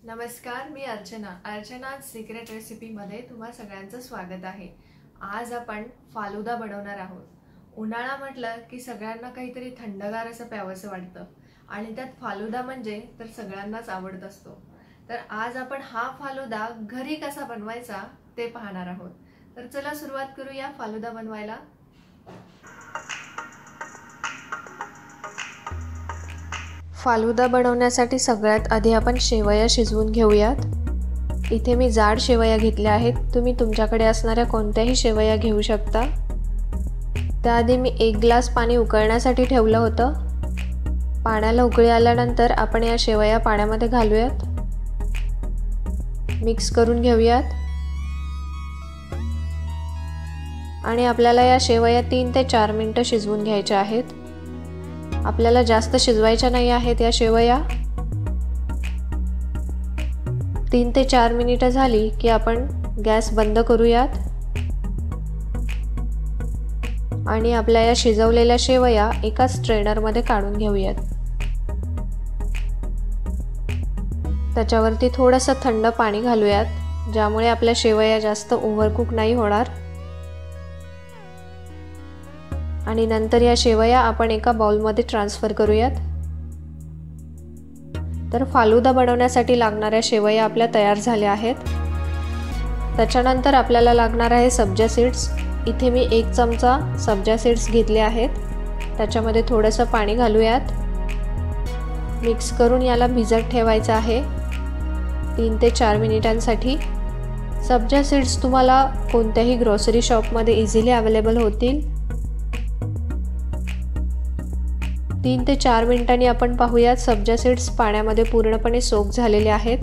नमस्कार, मी अर्चना सिक्रेट रेसिपीमध्ये तुम्हा सगळ्यांचं स्वागत आहे। आज आपण फालुदा बनवणार आहोत। उन्हाळा म्हटलं की सगळ्यांना काहीतरी थंडगार असं प्यावंसं वाटतं आणि त्यात फालुदा म्हणजे तर सगळ्यांनाच आवडत असतो। तर आज आपण हा फालुदा घरी कसा बनवायचा ते पाहणार आहोत। तर चला सुरुवात करूया फालुदा बनवायला। फालुदा बनवण्यासाठी सगळ्यात आधी आपण शेवया शिजवून घेऊयात। इथे मी जाड शेवया घेतल्या आहेत, तुम्ही तुमच्याकडे असणाऱ्या कोणत्याही शेवया घेऊ शकता। त्याआधी मी 1 ग्लास पाणी उकळण्यासाठी ठेवलं होतं। पाण्याला उकळी आल्यानंतर आपण या शेवया पाण्यामध्ये घालूयात, मिक्स करून घेऊयात आणि आपल्याला या शेवया 3 ते 4 मिनिटं शिजवून घ्यायच्या आहेत। आपल्याला जास्त शिजवायच्या नाही आहेत या शेवया। 3 ते 4 मिनिटं झाली की आपण गॅस बंद करूयात आणि आपल्या या शिजवलेल्या शेवया एका स्ट्रेनरमध्ये काढून घेऊयात। त्याच्यावरती थोडंसं थंड पाणी घालूयात, ज्यामुळे आपल्या शेवया जास्त ओव्हरकुक नाही होणार। आणि नंतर या शेवया आपण एका बाउलमध्ये ट्रान्सफर करूयात। तर फालुदा बनवण्यासाठी लागणाऱ्या शेवया आपल्या तयार झाल्या आहेत। त्याच्यानंतर आपल्याला लागणार आहे सब्जा सीड्स। इथे मी 1 चमचा सब्जा सीड्स घेतले आहेत। त्याच्यामध्ये थोडंसं पाणी घालूयात, मिक्स करून याला भिजत ठेवायचं आहे 3 ते 4 मिनिटांसाठी। सब्जा सीड्स तुम्हाला कोणत्याही ग्रोसरी शॉपमध्ये इझिली अवेलेबल होतील। 3 ते 4 मिनिटांनी आपण पाहूयात सब्जा सीड्स पाण्यामध्ये पूर्णपणे सोक झालेले आहेत।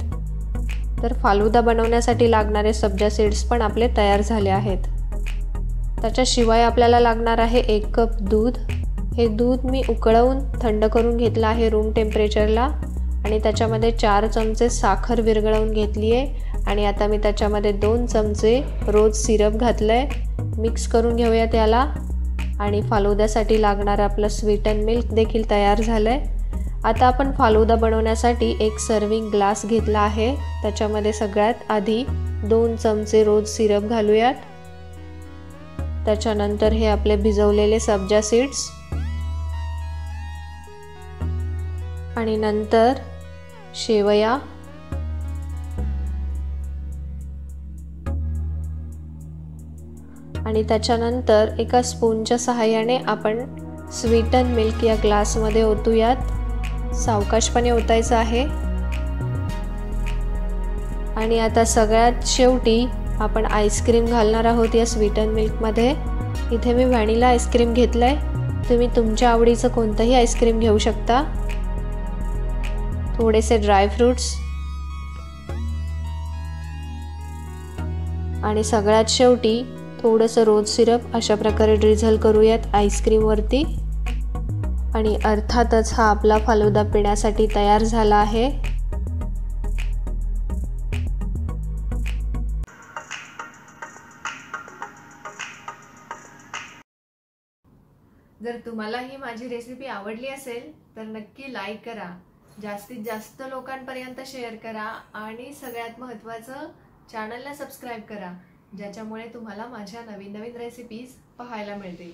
तर फालुदा बनवण्यासाठी लागणारे सब्जा सीड्स पण आपले तयार झाले आहेत। त्याच्याशिवाय आपल्याला लागणार आहे 1 कप दूध। हे दूध मी उकळवून थंड करून घेतलं आहे रूम टेम्परेचरला आणि त्याच्यामध्ये 4 चमचे साखर विरघळवून घेतली आहे आणि आता मी त्याच्यामध्ये 2 चमचे रोज सिरप घातलंय। मिक्स करून घेऊयात याला आणि फालुद्यासाठी लागणारं आपलं स्वीटन मिल्क देखील तयार झालंय। आता आपण फालुदा बनवण्यासाठी 1 सर्विंग ग्लास घेतला आहे। त्याच्यामध्ये सगळ्यात आधी 2 चमचे रोज सिरप घालूयात। त्याच्यानंतर हे आपले भिजवलेले सब्जा सीड्स आणि नंतर शेवया आणि त्याच्यानंतर एका स्पूनच्या सहाय्याने आपण स्वीटन मिल्क या ग्लासमध्ये ओतूयात। सावकाशपणे ओतायचं आहे आणि आता सगळ्यात शेवटी आपण आईस्क्रीम घालणार आहोत या स्वीटन मिल्कमध्ये। इथे मी व्हॅनिला आईस्क्रीम घेतलंय, तुम्ही तुमच्या आवडीचं कोणतंही आईस्क्रीम घेऊ शकता। थोडेसे ड्राय फ्रूट्स आणि सगळ्यात शेवटी थोडंसं रोज सिरप अशा प्रकारे ड्रिझल करूयात आईस्क्रीम वरती आणि अर्थातच हा आपला फालुदा पिण्यासाठी तयार झाला आहे। जर तुम्हाला ही माझी रेसिपी आवडली असेल तर नक्की लाईक करा, जास्तीत जास्त लोकांपर्यंत शेअर करा आणि सगळ्यात महत्त्वाचं चॅनलला सबस्क्राइब करा, ज्याच्यामुळे तुम्हाला माझ्या नवीन रेसिपीज पाहायला मिळतील।